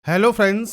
Hello friends,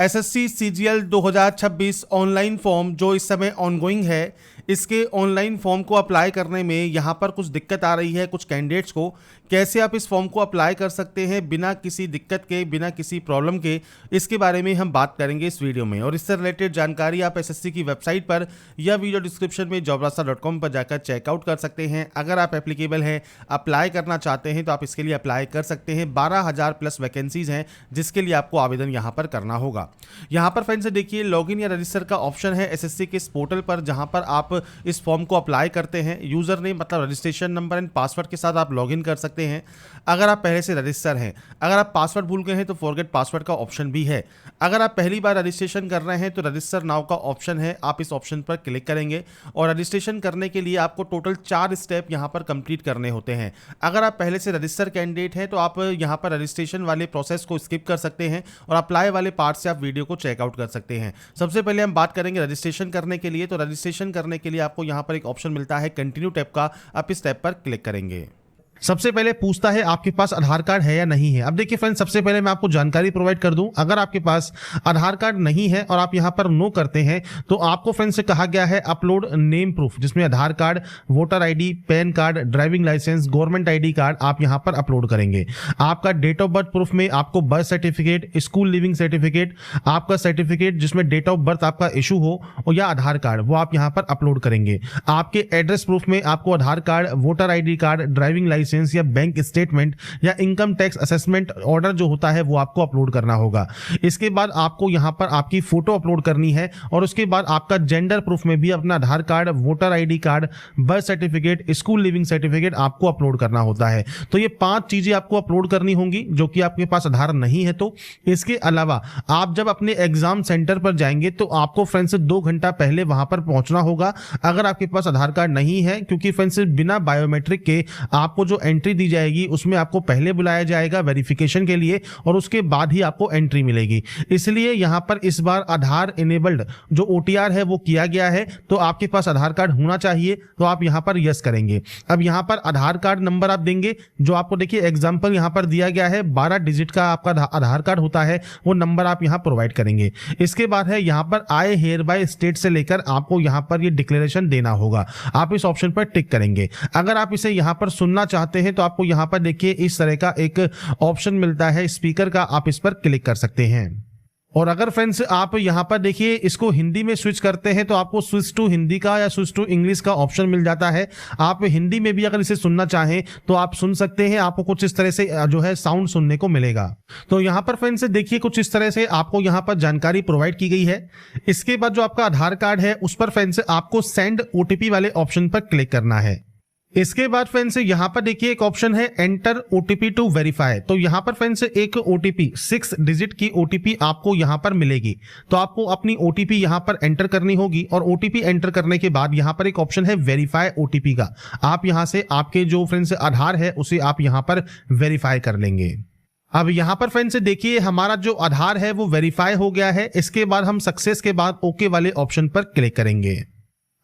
SSC CGL 2026 online form जो इस समय ऑनगोइंग है, इसके ऑनलाइन फॉर्म को अप्लाई करने में यहाँ पर कुछ दिक्कत आ रही है कुछ कैंडिडेट्स को। कैसे आप इस फॉर्म को अप्लाई कर सकते हैं बिना किसी दिक्कत के, बिना किसी प्रॉब्लम के, इसके बारे में हम बात करेंगे इस वीडियो में। और इससे रिलेटेड जानकारी आप एसएससी की वेबसाइट पर या वीडियो डिस्क्रिप्शन में jobrasta.com पर जाकर चेकआउट कर सकते हैं। अगर आप एप्लीकेबल हैं, अप्लाई करना चाहते हैं तो आप इसके लिए अप्लाई कर सकते हैं। 12,000 प्लस वैकेंसीज हैं जिसके लिए आपको आवेदन यहाँ पर करना होगा। यहाँ पर फ्रेंड्स देखिए, लॉगिन या रजिस्टर का ऑप्शन है एसएससी के इस पोर्टल पर, जहाँ पर आप इस फॉर्म को अप्लाई करते हैं। यूजर नेम मतलब रजिस्ट्रेशन नंबर एंड पासवर्ड के साथ आप लॉगिन कर सकते हैं अगर आप पहले से रजिस्टर हैं। अगर आप पासवर्ड भूल गए हैं तो फॉरगेट पासवर्ड का ऑप्शन भी है। अगर आप पहली बार रजिस्ट्रेशन कर रहे हैं तो रजिस्टर नाउ का ऑप्शन है, आप इस ऑप्शन पर क्लिक करेंगे और रजिस्ट्रेशन करने के लिए आपको टोटल 4 स्टेप यहाँ पर कंप्लीट करने होते हैं। अगर आप पहले से रजिस्टर कैंडिडेट हैं तो आप यहाँ पर रजिस्ट्रेशन वाले प्रोसेस को स्किप कर सकते हैं और अप्लाई वाले पार्ट से आप वीडियो को चेकआउट कर सकते हैं। सबसे पहले हम बात करेंगे रजिस्ट्रेशन करने के लिए। तो रजिस्ट्रेशन करने के लिए आपको यहाँ पर एक ऑप्शन मिलता है कंटिन्यू टैब का, आप इस टैब पर क्लिक करेंगे। सबसे पहले पूछता है आपके पास आधार कार्ड है या नहीं है। अब देखिए फ्रेंड्स, सबसे पहले मैं आपको जानकारी प्रोवाइड कर दूं, अगर आपके पास आधार कार्ड नहीं है और आप यहां पर नो करते हैं तो आपको फ्रेंड्स से कहा गया है अपलोड नेम प्रूफ, जिसमें Aadhaar card, voter ID, pan card, driving licence, government ID card आप यहां पर अपलोड करेंगे। आपका डेट ऑफ बर्थ प्रूफ में आपको birth certificate, school leaving certificate, आपका सर्टिफिकेट जिसमें डेट ऑफ बर्थ आपका इशू हो और या आधार कार्ड, वो आप यहां पर अपलोड करेंगे। आपके एड्रेस प्रूफ में आपको Aadhaar card, voter ID card, driving licence या बैंक स्टेटमेंट या इनकम टैक्स असेसमेंट ऑर्डर जो होता है वो आपको अपलोड करना होगा। इसके बाद आपको यहां पर आपकी फोटो अपलोड करनी है और उसके बाद आपका जेंडर प्रूफ में भी अपना Aadhaar card, voter ID card, birth certificate, school leaving certificate आपको अपलोड करना होता है। तो ये 5 चीजें आपको अपलोड करनी होंगी जो कि आपके पास आधार नहीं है। तो इसके अलावा आप जब अपने एग्जाम सेंटर पर जाएंगे तो आपको फ्रेंड्स 2 घंटा पहले वहां पर पहुंचना होगा अगर आपके पास आधार कार्ड नहीं है, क्योंकि फ्रेंड्स बिना बायोमेट्रिक के आपको जो एंट्री दी जाएगी उसमें आपको पहले बुलाया जाएगा वेरिफिकेशन के लिए और उसके बाद ही आपको एंट्री मिलेगी। इसलिए यहां पर इस बार आधार इनेबल्ड जो ओटीआर है वो किया गया है, तो आपके पास आधार कार्ड होना चाहिए, तो आप यहां पर यस करेंगे। अब यहां पर आधार कार्ड नंबर आप देंगे, जो आपको देखिए एग्जांपल यहां पर दिया गया है 12 डिजिट का आपका आधार कार्ड होता है, वो नंबर आप यहां प्रोवाइड करेंगे। इसके बाद है यहां पर आई हेयर बाय स्टेट से लेकर आपको यहां पर ये डिक्लेरेशन देना होगा, आप इस ऑप्शन पर टिक करेंगे। अगर आप इसे यहां पर सुनना चाहते हैं तो आपको यहां पर देखिए इस तरह का एक ऑप्शन मिलता है स्पीकर का, आप इस पर क्लिक कर सकते हैं। और अगर फ्रेंड्स आप यहां पर देखिए इसको हिंदी में स्विच करते हैं तो आपको स्विच टू हिंदी का या स्विच टू इंग्लिश का ऑप्शन मिल जाता है। आप हिंदी में भी अगर इसे सुनना चाहें तो आप सुन सकते हैं, आपको कुछ इस तरह से जो है साउंड सुनने को मिलेगा। तो यहां पर फ्रेंड्स देखिए कुछ इस तरह से आपको यहां पर जानकारी प्रोवाइड की गई है। इसके बाद जो आपका आधार कार्ड है उस पर फ्रेंड्स आपको सेंड ओटीपी वाले ऑप्शन पर क्लिक करना है। इसके बाद फ्रेंड्स यहां पर देखिए एक ऑप्शन है एंटर ओटीपी टू वेरीफाई। तो यहां पर फ्रेंड्स एक ओटीपी 6 डिजिट की ओटीपी आपको यहां पर मिलेगी, तो आपको अपनी ओटीपी यहां पर एंटर करनी होगी और ओटीपी एंटर करने के बाद यहां पर एक ऑप्शन है वेरीफाई ओटीपी का, आप यहां से आपके जो फ्रेंड्स आधार है उसे आप यहां पर वेरीफाई कर लेंगे। अब यहां पर फ्रेंड्स देखिए हमारा जो आधार है वो वेरीफाई हो गया है। इसके बाद हम सक्सेस के बाद ओके वाले ऑप्शन पर क्लिक करेंगे।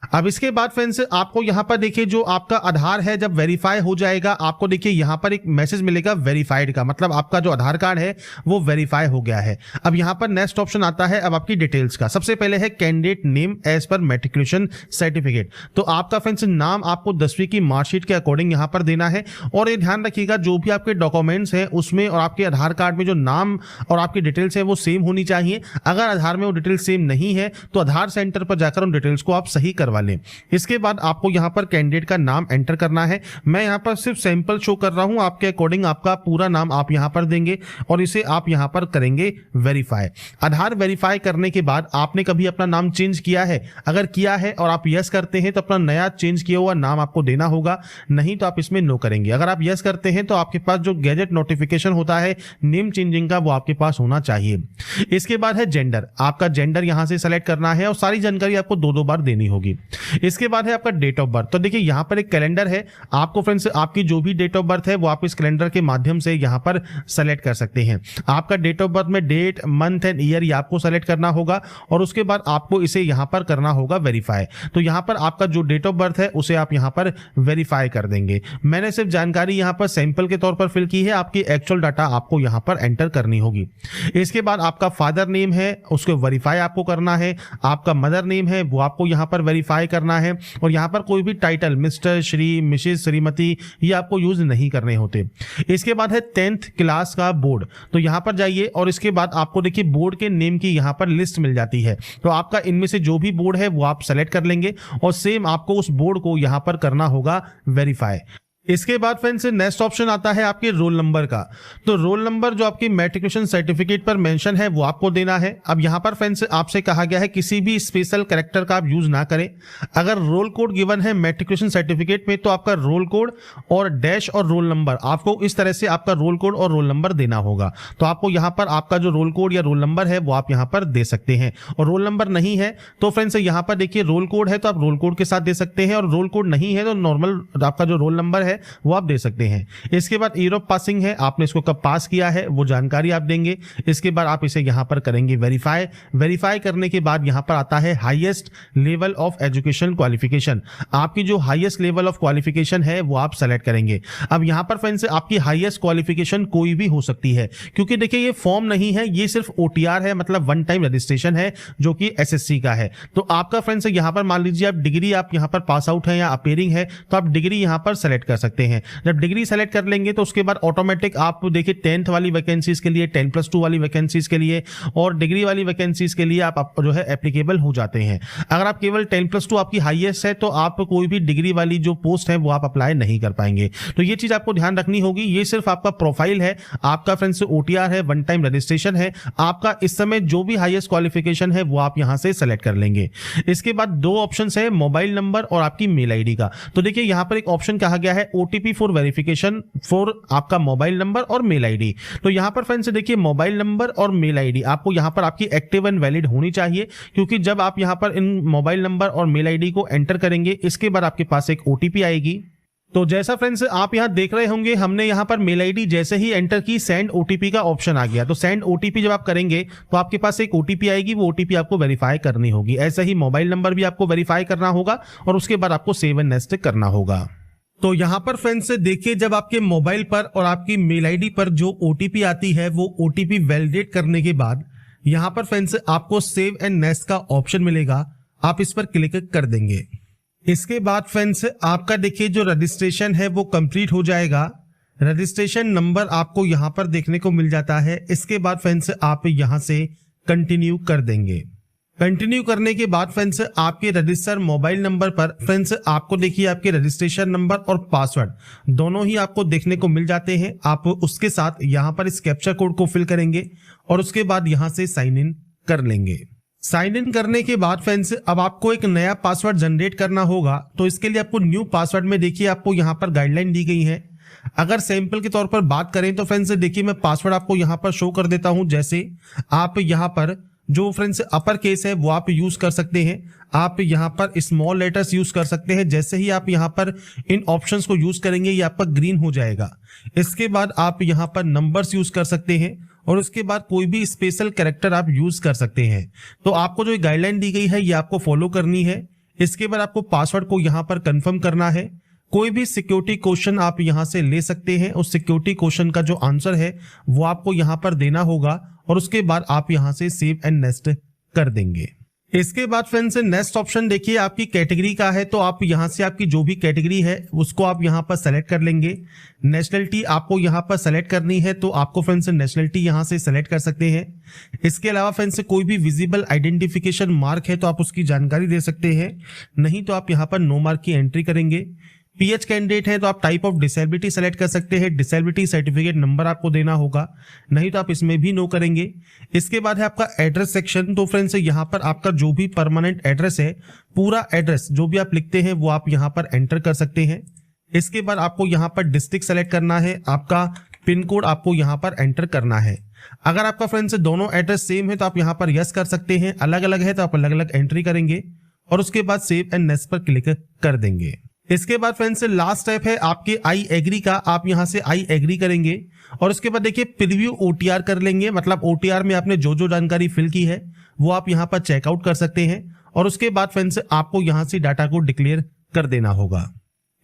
अब इसके बाद फ्रेंड्स आपको यहां पर देखिए जो आपका आधार है जब वेरीफाई हो जाएगा, आपको देखिए यहां पर एक मैसेज मिलेगा वेरीफाइड का, मतलब आपका जो आधार कार्ड है वो वेरीफाई हो गया है। अब यहां पर नेक्स्ट ऑप्शन आता है अब आपकी डिटेल्स का। सबसे पहले है candidate name as per matriculation certificate. तो आपका फ्रेंड्स नाम आपको 10वीं की मार्कशीट के अकॉर्डिंग यहां पर देना है और ये ध्यान रखिएगा जो भी आपके डॉक्यूमेंट्स हैं उसमें और आपके आधार कार्ड में जो नाम और आपकी डिटेल्स है वो सेम होनी चाहिए। अगर आधार में वो डिटेल्स सेम नहीं है तो आधार सेंटर पर जाकर उन डिटेल्स को आप सही करवा लें। इसके बाद आपको यहां पर कैंडिडेट का नाम एंटर करना है। मैं यहां पर सिर्फ सैंपल शो कर रहा हूं, आपके अकॉर्डिंग आपका पूरा नाम आप यहां पर देंगे और इसे आप यहां पर करेंगे वेरीफाई। आधार वेरीफाई करने के बाद आपने कभी अपना नाम चेंज किया है? अगर किया है और आप यस करते हैं तो अपना नया चेंज किया हुआ नाम आपको देना होगा, नहीं तो आप इसमें नो करेंगे। अगर आप यस करते हैं तो आपके पास जो गैजेट नोटिफिकेशन होता है नेम चेंजिंग का वो आपके पास होना चाहिए। इसके बाद है जेंडर, आपका जेंडर यहां से सेलेक्ट करना है और सारी जानकारी आपको 2 बार देनी होगी। इसके बाद है आपका डेट ऑफ बर्थ। तो देखिए यहाँ पर एक कैलेंडर है, आपको फ्रेंड्स आपकी जो भी डेट ऑफ बर्थ है वो आप इस कैलेंडर के माध्यम से यहाँ पर सेलेक्ट कर सकते हैं। आपका डेट ऑफ बर्थ में डेट, मंथ एंड ईयर ये आपको सेलेक्ट करना होगा और उसके बाद आपको इसे यहाँ पर करना होगा वेरीफाई। तो यहाँ पर आपका जो डेट ऑफ बर्थ है उसे आप यहाँ पर वेरीफाई कर देंगे। मैंने सिर्फ जानकारी यहाँ पर सैंपल के तौर पर फिल की है, आपकी एक्चुअल डाटा आपको यहाँ पर एंटर करनी होगी। इसके बाद आपका फादर नेम है उसको वेरीफाई आपको करना है, आपका मदर नेम है वो आपको यहाँ पर वेरीफाई करना है और यहाँ पर कोई भी title mister, Shri, Mrs, Shrimati ये आपको यूज नहीं करने होते। इसके बाद है 10th क्लास का बोर्ड। तो यहाँ पर जाइए और इसके बाद आपको देखिए बोर्ड के नेम की यहाँ पर लिस्ट मिल जाती है। तो आपका इनमें से जो भी बोर्ड है वो आप सेलेक्ट कर लेंगे और सेम आपको उस बोर्ड को यहाँ पर करना होगा वेरीफाई। इसके बाद फ्रेंड्स नेक्स्ट ऑप्शन आता है आपके रोल नंबर का। तो रोल नंबर जो आपकी मैट्रिकुलेशन सर्टिफिकेट पर मेंशन है वो आपको देना है। अब यहाँ पर फ्रेंड्स आपसे कहा गया है किसी भी स्पेशल कैरेक्टर का आप यूज ना करें। अगर रोल कोड गिवन है मैट्रिकुलेशन सर्टिफिकेट में तो आपका रोल कोड और डैश और रोल नंबर आपको इस तरह से आपका रोल कोड और रोल नंबर देना होगा। तो आपको यहाँ पर आपका जो रोल कोड या रोल नंबर है वो आप यहाँ पर दे सकते हैं और रोल नंबर नहीं है तो फ्रेंड्स यहाँ पर देखिए रोल कोड है तो आप रोल कोड के साथ दे सकते हैं और रोल कोड नहीं है तो नॉर्मल आपका जो रोल नंबर है वो आप दे सकते हैं। इसके बाद ईयर ऑफ पासिंग है, आपने इसको कब पास किया है वो जानकारी आप देंगे। इसके बाद आप इसे यहां पर करेंगे वेरीफाई। वेरीफाई करने के बाद यहां पर आता है highest level of education qualification. आपकी जो हाईएस्ट लेवल ऑफ क्वालिफिकेशन है वो आप सेलेक्ट करेंगे। अब यहां पर फ्रेंड्स आपकी हाईएस्ट क्वालिफिकेशन कोई भी हो सकती है क्योंकि देखिए ये फॉर्म नहीं है, ये सिर्फ ओटीआर है, मतलब वन टाइम रजिस्ट्रेशन है जो कि एसएससी का है। तो आपका फ्रेंड्स यहां पर मान लीजिए आप डिग्री आप यहां पर पास आउट है या अपेयरिंग है तो आप डिग्री यहां पर सेलेक्ट कर सकते हैं। जब डिग्री सेलेक्ट कर लेंगे तो उसके बाद ऑटोमेटिक आप देखिए 10th वाली वैकेंसीज के लिए, 10+2 वाली वैकेंसीज के लिए और डिग्री वाली वैकेंसीज के लिए आप जो है एप्लीकेबल हो जाते हैं। अगर आप केवल 10+2 आपकी हाईएस्ट है तो आप कोई भी डिग्री वाली जो पोस्ट है वो आप अप्लाई नहीं कर पाएंगे। तो ये चीज आपको ध्यान रखनी होगी। ये सिर्फ आपका प्रोफाइल है, आपका फ्रेंड्स ओटीआर है, वन टाइम रजिस्ट्रेशन है। आपका इस समय जो भी हाईएस्ट क्वालिफिकेशन है वो आप यहां से सेलेक्ट कर लेंगे। इसके बाद दो ऑप्शन है, मोबाइल नंबर और आपकी मेल आईडी का। तो देखिए यहां पर एक ऑप्शन कहा गया है ओटीपी फॉर वेरिफिकेशन फॉर आपका मोबाइल नंबर और मेल आईडी। तो यहां पर फ्रेंड्स देखिए मोबाइल नंबर और मेल आईडी आपको यहां पर आपकी एक्टिव एंड वैलिड होनी चाहिए क्योंकि जब आप यहां पर इन मोबाइल नंबर और मेल आईडी को एंटर करेंगे इसके बाद आपके पास एक ओटीपी आएगी। तो जैसा फ्रेंड्स आप यहां देख रहे होंगे हमने यहां पर मेल आईडी जैसे ही एंटर की सेंड ओटीपी का ऑप्शन आ गया। तो सेंड ओटीपी जब आप करेंगे तो आपके पास एक ओटीपी आएगी, वो ओटीपी आपको वेरीफाई करनी होगी। ऐसे ही मोबाइल नंबर भी आपको वेरीफाई करना होगा और उसके बाद आपको सेव एंड नेक्स्ट करना होगा। तो यहां पर फ्रेंड्स देखिए जब आपके मोबाइल पर और आपकी मेल आईडी पर जो ओटीपी आती है वो ओटीपी वैलिडेट करने के बाद यहां पर फ्रेंड्स आपको सेव एंड नेक्स्ट का ऑप्शन मिलेगा, आप इस पर क्लिक कर देंगे। इसके बाद फ्रेंड्स आपका देखिए जो रजिस्ट्रेशन है वो कंप्लीट हो जाएगा। रजिस्ट्रेशन नंबर आपको यहां पर देखने को मिल जाता है। इसके बाद फ्रेंड्स आप यहां से कंटिन्यू कर देंगे। कंटिन्यू करने के बाद फ्रेंड्स आपके रजिस्टर मोबाइल नंबर पर फ्रेंड्स आपको देखिए आपके रजिस्ट्रेशन नंबर और पासवर्ड दोनों ही आपको देखने को मिल जाते हैं। आप उसके साथ यहां पर इस कैप्चा कोड को फिल करेंगे और उसके बाद यहां से साइन इन कर लेंगे। साइन इन करने के बाद फ्रेंड्स अब आपको एक नया पासवर्ड जनरेट करना होगा। तो इसके लिए आपको न्यू पासवर्ड में देखिए आपको यहां पर गाइडलाइन दी गई है। अगर सैंपल के तौर पर बात करें तो फ्रेंड्स देखिए मैं पासवर्ड आपको यहां पर शो कर देता हूं। जैसे आप यहां पर जो फ्रेंड्स अपर केस है वो आप यूज कर सकते हैं, आप यहां पर स्मॉल लेटर्स यूज कर सकते हैं। जैसे ही आप यहां पर इन ऑप्शंस को यूज करेंगे ये आपका ग्रीन हो जाएगा। इसके बाद आप यहां पर नंबर्स यूज कर सकते हैं और उसके बाद कोई भी स्पेशल कैरेक्टर आप यूज कर सकते हैं। तो आपको जो गाइडलाइन दी गई है ये आपको फॉलो करनी है। इसके बाद आपको पासवर्ड को यहां पर कंफर्म करना है। कोई भी सिक्योरिटी क्वेश्चन आप यहां से ले सकते हैं, उस सिक्योरिटी क्वेश्चन का जो आंसर है वो आपको यहां पर देना होगा और उसके बाद आप यहां से सेव एंड नेक्स्ट कर देंगे। इसके बाद फ्रेंड्स नेक्स्ट ऑप्शन देखिए आपकी कैटेगरी का है। तो आप यहां से आपकी जो भी कैटेगरी है उसको आप यहां पर सेलेक्ट कर लेंगे। नेशनलिटी आपको यहां पर सेलेक्ट करनी है तो आपको फ्रेंड्स नेशनलिटी यहां से सेलेक्ट कर सकते हैं। इसके अलावा फ्रेंड्स कोई भी विजिबल आइडेंटिफिकेशन मार्क है तो आप उसकी जानकारी दे सकते हैं, नहीं तो आप यहां पर नो मार्क की एंट्री करेंगे। पीएच कैंडिडेट है तो आप टाइप ऑफ डिसेबिलिटी सेलेक्ट कर सकते हैं, डिसेबिलिटी सर्टिफिकेट नंबर आपको देना होगा, नहीं तो आप इसमें भी नो करेंगे। इसके बाद है आपका एड्रेस सेक्शन। तो फ्रेंड्स यहाँ पर आपका जो भी परमानेंट एड्रेस है, पूरा एड्रेस जो भी आप लिखते हैं वो आप यहाँ पर एंटर कर सकते हैं। इसके बाद आपको यहाँ पर डिस्ट्रिक्ट सेलेक्ट करना है, आपका पिन कोड आपको यहाँ पर एंटर करना है। अगर आपका फ्रेंड्स दोनों एड्रेस सेम है तो आप यहाँ पर यस कर सकते हैं, अलग अलग है तो आप अलग अलग एंट्री करेंगे। और उसके बाद सेव एंड नेक्स्ट पर क्लिक कर देंगे। इसके बाद फ्रेंड्स लास्ट स्टेप है आपके आई एग्री का। आप यहां से आई एग्री करेंगे और उसके बाद देखिए प्रीव्यू ओटीआर कर लेंगे, मतलब ओटीआर में आपने जो जो जानकारी फिल की है वो आप यहां पर चेकआउट कर सकते हैं। और उसके बाद फ्रेंड्स आपको यहां से डाटा को डिक्लेयर कर देना होगा।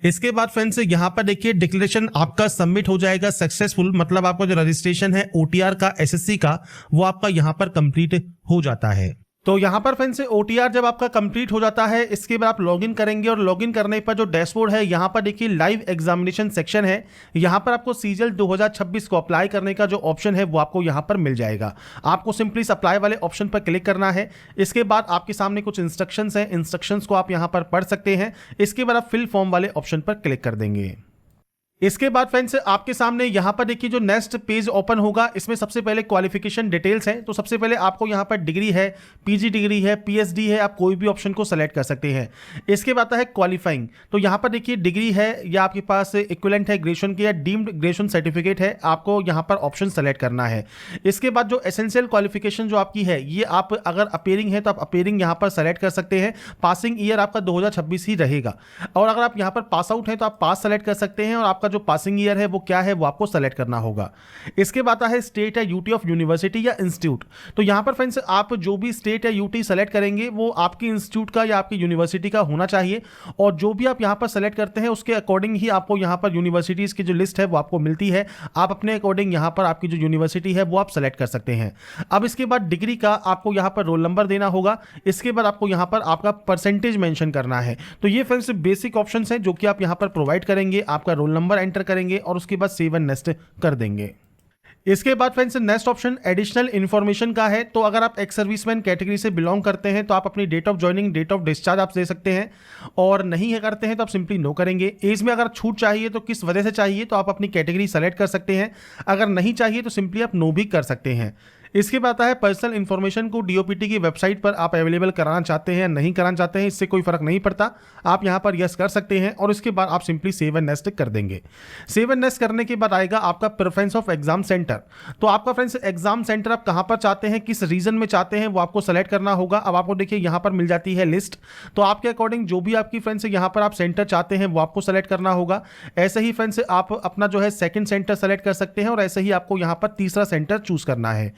इसके बाद फ्रेंड्स यहाँ पर देखिए डिक्लेरेशन आपका सबमिट हो जाएगा सक्सेसफुल, मतलब आपका जो रजिस्ट्रेशन है ओटीआर का एसएससी का वो आपका यहाँ पर कंप्लीट हो जाता है। तो यहाँ पर फ्रेंड्स ओटीआर जब आपका कंप्लीट हो जाता है इसके बाद आप लॉगिन करेंगे और लॉगिन करने पर जो डैशबोर्ड है यहाँ पर देखिए लाइव एग्जामिनेशन सेक्शन है। यहाँ पर आपको सीजीएल 2026 को अप्लाई करने का जो ऑप्शन है वो आपको यहाँ पर मिल जाएगा। आपको सिंपली अप्लाई वाले ऑप्शन पर क्लिक करना है। इसके बाद आपके सामने कुछ इंस्ट्रक्शंस हैं, इंस्ट्रक्शंस को आप यहाँ पर पढ़ सकते हैं। इसके बाद आप फिल फॉर्म वाले ऑप्शन पर क्लिक कर देंगे। इसके बाद फ्रेंड्स आपके सामने यहाँ पर देखिए जो नेक्स्ट पेज ओपन होगा इसमें सबसे पहले क्वालिफिकेशन डिटेल्स हैं। तो सबसे पहले आपको यहाँ पर डिग्री है, पीजी डिग्री है, पीएचडी है, आप कोई भी ऑप्शन को सेलेक्ट कर सकते हैं। इसके बाद आता है क्वालिफाइंग। तो यहाँ पर देखिए डिग्री है या आपके पास इक्विवेलेंट है ग्रेजुएशन की या डीम्ड ग्रेजुएशन सर्टिफिकेट है, आपको यहाँ पर ऑप्शन सेलेक्ट करना है। इसके बाद जो एसेंशियल क्वालिफिकेशन जो आपकी है ये आप अगर अपीयरिंग है तो आप अपीयरिंग यहाँ पर सेलेक्ट कर सकते हैं। पासिंग ईयर आपका 2026 ही रहेगा और अगर आप यहाँ पर पास आउट है तो आप पास सेलेक्ट कर सकते हैं और आपका जो पासिंग ईयर है वो क्या है वो आपको सेलेक्ट करना होगा। इसके बाद आता है स्टेट या यूटी ऑफ यूनिवर्सिटी या इंस्टीट्यूट। तो यहां पर फ्रेंड्स आप जो भी स्टेट या यूटी सेलेक्ट करेंगे वो आपकी इंस्टीट्यूट का या आपकी यूनिवर्सिटी का होना चाहिए और जो भी आप यहां पर सेलेक्ट करते हैं उसके अकॉर्डिंग ही आपको यहां पर यूनिवर्सिटीज की जो लिस्ट है वो आपको मिलती है। आप अपने अकॉर्डिंग यहां पर आपकी जो यूनिवर्सिटी है वो आप सेलेक्ट कर सकते हैं। अब इसके बाद डिग्री का आपको यहां पर रोल नंबर देना होगा। इसके बाद आपको यहां पर आपका परसेंटेज मेंशन करना है। तो ये फ्रेंड्स बेसिक ऑप्शंस हैं जो कि आप यहां पर प्रोवाइड करेंगे। आपका रोल नंबर एंटर करेंगे और उसके बाद सेव एंड नेक्स्ट कर देंगे। इसके बाद friends next option additional information का है। तो अगर आप एक्स सर्विसमैन कैटेगरी से बिलोंग करते हैं तो आप अपनी date of joining, date of discharge आप दे सकते हैं और नहीं है करते हैं तो आप सिंपली नो करेंगे। एज में अगर छूट चाहिए तो किस वजह से चाहिए तो आप अपनी कैटेगरी सेलेक्ट कर सकते हैं। अगर नहीं चाहिए तो सिंपली आप नो भी कर सकते हैं। इसके बाद आता है पर्सनल इन्फॉर्मेशन को डीओपीटी की वेबसाइट पर आप अवेलेबल कराना चाहते हैं या नहीं कराना चाहते हैं, इससे कोई फर्क नहीं पड़ता। आप यहां पर यस कर सकते हैं और इसके बाद आप सिंपली सेव एंड नेक्स्ट कर देंगे। सेव एंड नेक्स्ट करने के बाद आएगा आपका प्रेफरेंस ऑफ एग्जाम सेंटर। तो आपका फ्रेंड्स एग्जाम सेंटर आप कहां पर चाहते हैं, किस रीजन में चाहते हैं वो आपको सेलेक्ट करना होगा। अब आपको देखिए यहां पर मिल जाती है लिस्ट। तो आपके अकॉर्डिंग जो भी आपकी फ्रेंड्स यहां पर आप सेंटर चाहते हैं वो आपको सेलेक्ट करना होगा। ऐसे ही फ्रेंड्स आप अपना जो है सेकंड सेंटर सेलेक्ट कर सकते हैं और ऐसे ही आपको यहां पर तीसरा सेंटर चूज करना है।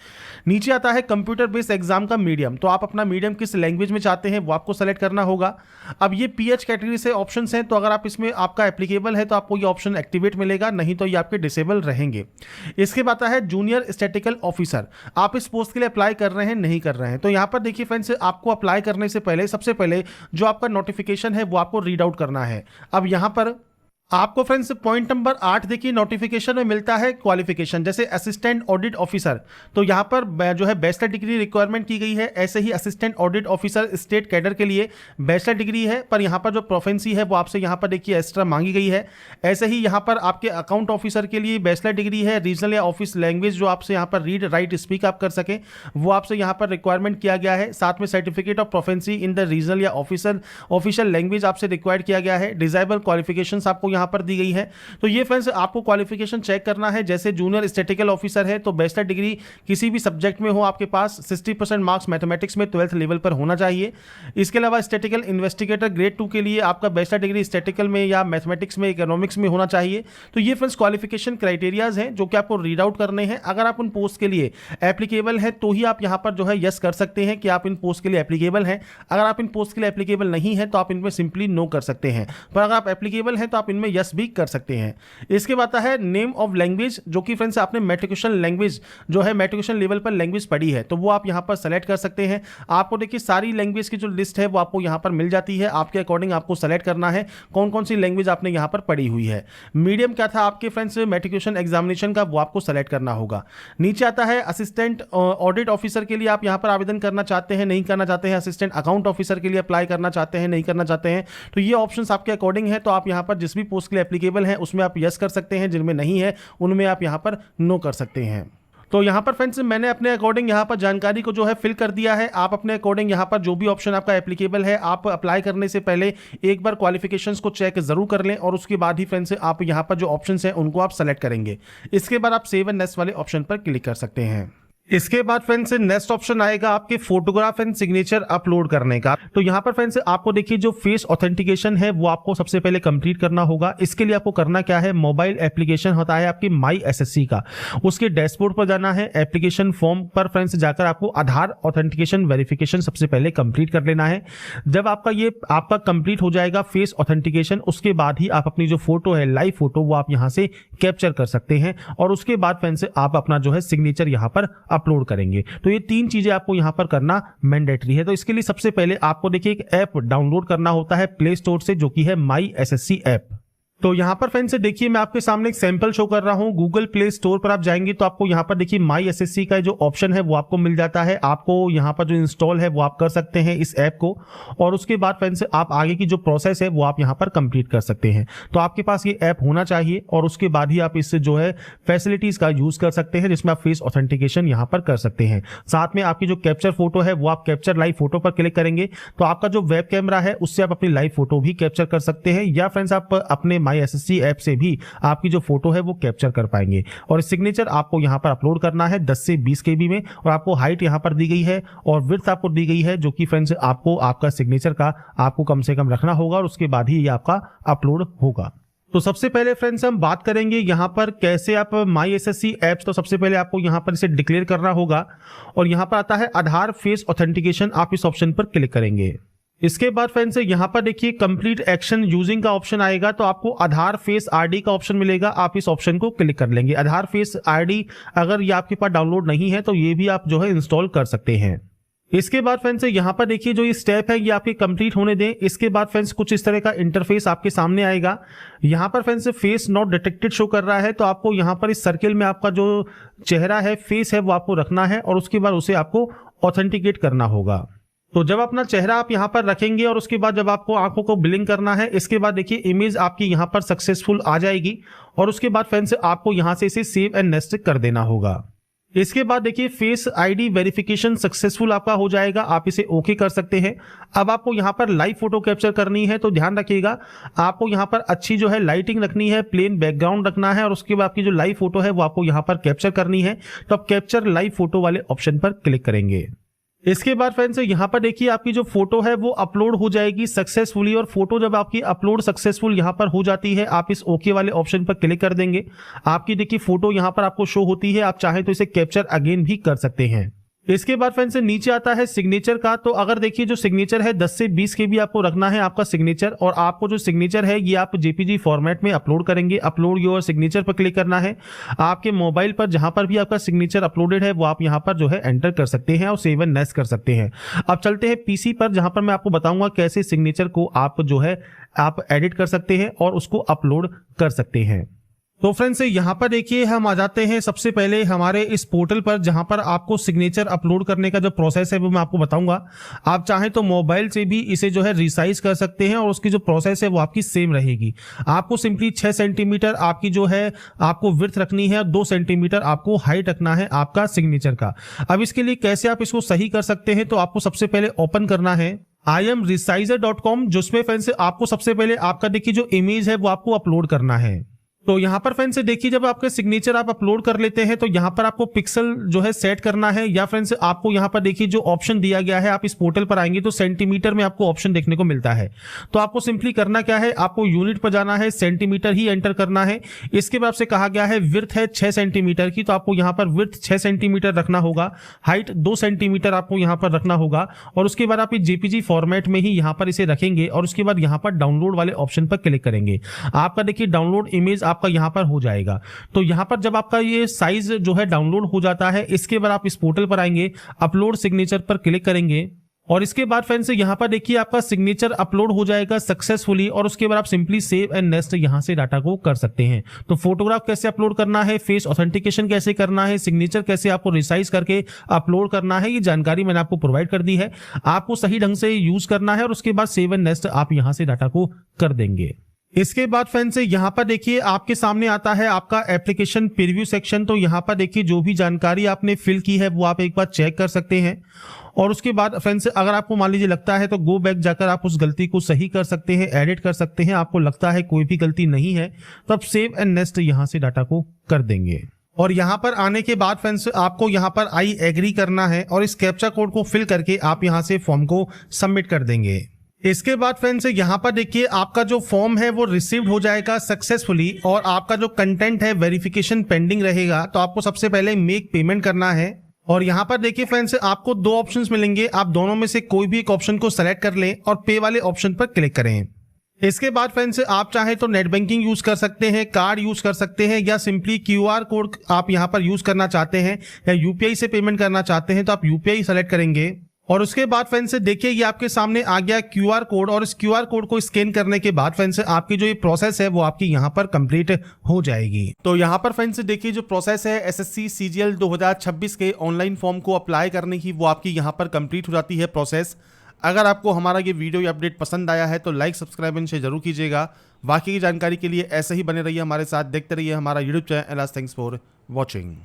नीचे आता है कंप्यूटर बेस्ड एग्जाम का मीडियम। तो आप अपना मीडियम किस लैंग्वेज में चाहते हैं वो आपको सेलेक्ट करना होगा। अब ये पीएच कैटेगरी से ऑप्शंस हैं, तो अगर आप इसमें आपका एप्लीकेबल है तो आपको ये ऑप्शन एक्टिवेट मिलेगा, नहीं तो ये आपके डिसेबल रहेंगे। इसके बाद आता है जूनियर स्टैटिकल ऑफिसर। आप इस पोस्ट के लिए अप्लाई कर रहे हैं, नहीं कर रहे हैं, तो यहां पर देखिए फ्रेंड्स आपको अप्लाई करने से पहले सबसे पहले जो आपका नोटिफिकेशन है वो आपको रीड आउट करना है। अब यहां पर आपको फ्रेंड्स पॉइंट नंबर 8 देखिए नोटिफिकेशन में मिलता है क्वालिफिकेशन, जैसे असिस्टेंट ऑडिट ऑफिसर। तो यहां पर जो है बैचलर डिग्री रिक्वायरमेंट की गई है। ऐसे ही assistant audit officer state cadre के लिए बैचलर डिग्री है, पर यहां पर जो प्रोफेंसी है वो आपसे यहां पर देखिए एक्स्ट्रा मांगी गई है। ऐसे ही यहां पर आपके अकाउंट ऑफिसर के लिए बैचलर डिग्री है। रीजनल या ऑफिस लैंग्वेज जो आपसे यहां पर रीड राइट स्पीक आप कर सके वो आपसे यहां पर रिक्वायरमेंट किया गया है। साथ में certificate of proficiency in the regional या ऑफिशियल लैंग्वेज आपसे रिक्वायर्ड किया गया है। डिजायबल क्वालिफिकेशंस आपको यहां पर दी गई है। तो ये फ्रेंड्स आपको क्वालिफिकेशन चेक करना है। जैसे जूनियर स्टैटिकल ऑफिसर है तो बैचलर डिग्री किसी भी सब्जेक्ट में हो आपके पास, 60% मार्क्स मैथमेटिक्स में 12th लेवल पर होना चाहिए। इसके अलावा स्टैटिकल इन्वेस्टिगेटर ग्रेड 2 के लिए आपका बैचलर डिग्री स्टैटिकल में या मैथमेटिक्स में, इकोनॉमिक्स में होना चाहिए। तो ये फ्रेंड्स क्वालिफिकेशन क्राइटेरियाज हैं जो कि आपको रीड आउट करने हैं। अगर आप उन पोस्ट के लिए एप्लीकेबल है तो ही आप यहां पर जो है यस कर सकते हैं कि आप इन पोस्ट के लिए एप्लीकेबल हैं। अगर आप इन पोस्ट के लिए एप्लीकेबल नहीं है तो आप इनमें सिंपली नो कर सकते हैं, पर अगर आप एप्लीकेबल हैं तो आप इनमें यस भी कर सकते हैं। इसके बाद आता है नेम ऑफ लैंग्वेज, जो कि फ्रेंड्स आपने मैट्रिकुलेशन लैंग्वेज जो है मैट्रिकुलेशन लेवल पर लैंग्वेज पढ़ी है तो वो आप यहां पर सेलेक्ट कर सकते हैं। आपको देखिए सारी लैंग्वेज की जो लिस्ट है वो आपको यहां पर मिल जाती है। आपके अकॉर्डिंग आपको सेलेक्ट करना है कौन कौन सी लैंग्वेज आपने यहां पर पढ़ी हुई है। मीडियम क्या था आपके फ्रेंड्स मैट्रिकुलेशन एग्जामिनेशन का वो आपको सेलेक्ट करना होगा। नीचे आता है असिस्टेंट ऑडिट ऑफिसर के लिए आप यहां पर आवेदन करना चाहते हैं, नहीं करना चाहते हैं। असिस्टेंट अकाउंट ऑफिसर के लिए अप्लाई करना चाहते हैं, नहीं करना चाहते हैं। तो ये ऑप्शंस आपके अकॉर्डिंग है। तो आप यहां पर जिस भी पोस्ट के लिए एप्लीकेबल है उसमें आप यस कर सकते हैं, जिनमें नहीं है उनमें आप यहां पर नो कर सकते हैं। तो यहां पर फ्रेंड्स मैंने अपने अकॉर्डिंग यहां पर जानकारी को जो है फिल कर दिया है। आप अपने अकॉर्डिंग यहां पर जो भी ऑप्शन आपका एप्लीकेबल है आप अप्लाई करने से पहले एक बार क्वालिफिकेशंस को चेक जरूर कर लें और उसके बाद ही फ्रेंड्स आप यहां पर जो ऑप्शंस हैं उनको आप सेलेक्ट करेंगे। इसके बाद आप सेव एंड नेक्स्ट वाले ऑप्शन पर क्लिक कर सकते हैं। इसके बाद फ्रेंड्स नेक्स्ट ऑप्शन आएगा आपके फोटोग्राफ एंड सिग्नेचर अपलोड करने का। तो यहाँ पर फ्रेंड्स आपको देखिए जो फेस ऑथेंटिकेशन है वो आपको सबसे पहले कंप्लीट करना होगा। इसके लिए आपको करना क्या है, मोबाइल एप्लीकेशन होता है आपकी माई एसएससी का, उसके डैशबोर्ड पर जाना है, एप्लीकेशन फॉर्म पर फ्रेंड्स जाकर आपको आधार ऑथेंटिकेशन वेरिफिकेशन सबसे पहले कंप्लीट कर लेना है। जब आपका कंप्लीट हो जाएगा फेस ऑथेंटिकेशन, उसके बाद ही आप अपनी जो फोटो है लाइव फोटो वो आप यहाँ से कैप्चर कर सकते हैं और उसके बाद फ्रेंड्स आप अपना जो है सिग्नेचर यहाँ पर अपलोड करेंगे। तो ये 3 चीजें आपको यहां पर करना मैंडेटरी है। तो इसके लिए सबसे पहले आपको देखिए एक ऐप डाउनलोड करना होता है प्ले स्टोर से, जो कि है माई एसएससी ऐप। तो यहां पर फ्रेंड्स देखिए मैं आपके सामने एक सैंपल शो कर रहा हूं। गूगल प्ले स्टोर पर आप जाएंगे तो आपको यहां पर देखिए माई एसएससी का जो ऑप्शन है वो आपको मिल जाता है। आपको यहां पर जो इंस्टॉल है वो आप कर सकते हैं इस ऐप को, और उसके बाद फ्रेंड्स आप आगे की जो प्रोसेस है वो आप यहां पर कंप्लीट कर सकते हैं। तो आपके पास ये ऐप होना चाहिए और उसके बाद ही आप इससे जो है फैसिलिटीज का यूज कर सकते हैं, जिसमें आप फेस ऑथेंटिकेशन यहां पर कर सकते हैं। साथ में आपकी जो कैप्चर फोटो है वो आप कैप्चर लाइव फोटो पर क्लिक करेंगे तो आपका जो वेब कैमरा है उससे आप अपनी लाइव फोटो भी कैप्चर कर सकते हैं, या फ्रेंड्स आप अपने माई एसएससी ऐप से भी आपकी जो फोटो है वो कैप्चर कर पाएंगे। और सिग्नेचर आपको यहां पर अपलोड करना है 10 से 20 केबी में, और आपको हाइट यहां पर दी गई है और विड्थ आपको दी गई है, जो कि फ्रेंड्स आपको आपका सिग्नेचर का आपको कम से कम रखना होगा और उसके बाद ही ये आपका अपलोड होगा। तो सबसे पहले फ्रेंड्स हम बात करेंगे यहां पर कैसे आप माई एसएससी ऐप्स, तो सबसे पहले आपको यहां पर इसे डिक्लेयर करना होगा और यहां पर आता है आधार फेस ऑथेंटिकेशन, आप इस ऑप्शन पर क्लिक करेंगे। इसके बाद फ्रेंड्स यहां पर देखिए कंप्लीट एक्शन यूजिंग का ऑप्शन आएगा, तो आपको आधार फेस आरडी का ऑप्शन मिलेगा, आप इस ऑप्शन को क्लिक कर लेंगे। आधार फेस आरडी अगर ये आपके पास डाउनलोड नहीं है तो ये भी आप जो है इंस्टॉल कर सकते हैं। इसके बाद फ्रेंड्स यहां पर देखिए जो ये स्टेप है ये आपके कंप्लीट होने दें। इसके बाद फ्रेंड्स कुछ इस तरह का इंटरफेस आपके सामने आएगा। यहां पर friends face not detected show कर रहा है, तो आपको यहां पर इस सर्किल में आपका जो चेहरा है फेस है वो आपको रखना है और उसके बाद उसे आपको ऑथेंटिकेट करना होगा। तो जब अपना चेहरा आप यहां पर रखेंगे और उसके बाद जब आपको आंखों को ब्लिंक करना है, इसके बाद देखिए इमेज आपकी यहां पर सक्सेसफुल आ जाएगी और उसके बाद फ्रेंड्स आपको यहां से इसे सेव एंड नेक्स्ट कर देना होगा। इसके बाद देखिए फेस आईडी वेरिफिकेशन सक्सेसफुल आपका हो जाएगा, आप इसे ओके कर सकते हैं। अब आपको यहां पर लाइव फोटो कैप्चर करनी है, तो ध्यान रखिएगा आपको यहां पर अच्छी जो है लाइटिंग रखनी है, प्लेन बैकग्राउंड रखना है और उसके बाद आपकी जो लाइव फोटो है वो आपको यहां पर कैप्चर करनी है। तो आप कैप्चर लाइव फोटो वाले ऑप्शन पर क्लिक करेंगे। इसके बाद फ्रेंड्स यहां पर देखिए आपकी जो फोटो है वो अपलोड हो जाएगी सक्सेसफुली, और फोटो जब आपकी अपलोड सक्सेसफुल यहां पर हो जाती है आप इस ओके वाले ऑप्शन पर क्लिक कर देंगे। आपकी देखिए फोटो यहां पर आपको शो होती है, आप चाहें तो इसे कैप्चर अगेन भी कर सकते हैं। इसके बाद फ्रेंड्स नीचे आता है सिग्नेचर का, तो अगर देखिए जो सिग्नेचर है 10 से 20 केबी आपको रखना है आपका सिग्नेचर, और आपको जो सिग्नेचर है ये आप जेपीजी फॉर्मेट में अपलोड करेंगे। अपलोड योर सिग्नेचर पर क्लिक करना है। आपके मोबाइल पर जहां पर भी आपका सिग्नेचर अपलोडेड है वो आप यहां पर जो है एंटर कर सकते हैं और सेव एंड नेक्स्ट कर सकते हैं। अब चलते हैं पीसी पर, जहां पर मैं आपको बताऊंगा कैसे सिग्नेचर को आप जो है आप एडिट कर सकते हैं और उसको अपलोड कर सकते हैं। तो फ्रेंड्स यहां पर देखिए हम आ जाते हैं सबसे पहले हमारे इस पोर्टल पर, जहां पर आपको सिग्नेचर अपलोड करने का जो प्रोसेस है वो मैं आपको बताऊंगा। आप चाहें तो मोबाइल से भी इसे जो है रिसाइज कर सकते हैं और उसकी जो प्रोसेस है वो आपकी सेम रहेगी। आपको सिंपली 6 सेंटीमीटर आपकी जो है आपको विड्थ रखनी है, 2 सेंटीमीटर आपको हाइट रखना है आपका सिग्नेचर का। अब इसके लिए कैसे आप इसको सही कर सकते हैं, तो आपको सबसे पहले ओपन करना है imresizer.com, जिसमें फ्रेंड्स आपको सबसे पहले आपका देखिए जो इमेज है वो आपको अपलोड करना है। तो यहां पर फ्रेंड्स देखिए जब आपके सिग्नेचर आप अपलोड कर लेते हैं तो यहां पर आपको पिक्सल जो है सेट करना है, या फ्रेंड्स आपको यहां पर देखिए जो ऑप्शन दिया गया है, आप इस पोर्टल पर आएंगे तो सेंटीमीटर में आपको ऑप्शन देखने को मिलता है। तो आपको सिंपली करना क्या है, आपको यूनिट पर जाना है, सेंटीमीटर ही एंटर करना है। इसके बाद से कहा गया है विड्थ है 6 सेंटीमीटर की, तो आपको यहां पर विड्थ 6 सेंटीमीटर रखना होगा, हाइट 2 सेंटीमीटर आपको यहां पर रखना होगा, और उसके बाद आप जेपीजी फॉर्मेट में ही यहां पर इसे रखेंगे और उसके बाद यहां पर डाउनलोड वाले ऑप्शन पर क्लिक करेंगे। आपका देखिए डाउनलोड इमेज आपका यहां पर हो जाएगा। तो यहां पर जब आपका ये साइज जो है डाउनलोड हो जाता है, इसके बाद आप इस पोर्टल पर आएंगे, अपलोड सिग्नेचर पर क्लिक करेंगे और इसके बाद फ्रेंड्स यहां पर देखिए आपका सिग्नेचर अपलोड हो जाएगा सक्सेसफुली, और उसके बाद आप सिंपली सेव एंड नेक्स्ट यहां से डाटा को कर सकते हैं। तो फोटोग्राफ कैसे अपलोड करना है, फेस ऑथेंटिकेशन कैसे करना है, सिग्नेचर कैसे आपको रिसाइज करके अपलोड करना है, ये जानकारी मैंने आपको प्रोवाइड कर दी है। आपको सही ढंग से यूज करना है और उसके बाद सेव एंड नेक्स्ट आप यहां से डाटा को कर देंगे। इसके बाद फ्रेंड्स यहां पर देखिए आपके सामने आता है आपका एप्लीकेशन प्रीव्यू सेक्शन। तो यहां पर देखिए जो भी जानकारी आपने फिल की है वो आप एक बार चेक कर सकते हैं, और उसके बाद फ्रेंड्स अगर आपको मान लीजिए लगता है तो गो बैक जाकर आप उस गलती को सही कर सकते हैं, एडिट कर सकते हैं। आपको लगता है कोई भी गलती नहीं है तो आप सेव एंड नेक्स्ट यहां से डाटा को कर देंगे। और यहाँ पर आने के बाद फ्रेंड्स आपको यहाँ पर आई एग्री करना है और इस कैप्चा कोड को फिल करके आप यहाँ से फॉर्म को सबमिट कर देंगे। इसके बाद फ्रेंड्स यहाँ पर देखिए आपका जो फॉर्म है वो रिसीव्ड हो जाएगा सक्सेसफुली और आपका जो कंटेंट है वेरिफिकेशन पेंडिंग रहेगा। तो आपको सबसे पहले मेक पेमेंट करना है और यहाँ पर देखिए फ्रेंड्स आपको दो ऑप्शंस मिलेंगे, आप दोनों में से कोई भी एक ऑप्शन को सेलेक्ट कर लें और पे वाले ऑप्शन पर क्लिक करें। इसके बाद फ्रेंड्स आप चाहे तो नेट बैंकिंग यूज कर सकते हैं, कार्ड यूज कर सकते हैं या सिंपली क्यूआर कोड आप यहाँ पर यूज करना चाहते हैं या यूपीआई से पेमेंट करना चाहते हैं तो आप यूपीआई सेलेक्ट करेंगे। और उसके बाद फ्रेंड्स देखिए ये आपके सामने आ गया क्यूआर कोड और इस क्यूआर कोड को स्कैन करने के बाद फ्रेंड्स आपकी जो ये प्रोसेस है वो आपकी यहाँ पर कंप्लीट हो जाएगी। तो यहाँ पर फ्रेंड्स देखिए जो प्रोसेस है एसएससी सीजीएल 2026 के ऑनलाइन फॉर्म को अप्लाई करने की वो आपकी यहाँ पर कंप्लीट हो जाती है प्रोसेस। अगर आपको हमारा ये वीडियो या अपडेट पसंद आया है तो लाइक सब्सक्राइब इनसे जरूर कीजिएगा। बाकी की जानकारी के लिए ऐसे ही बने रहिए हमारे साथ, देखते रहिए हमारा YouTube channel. Thanks for watching.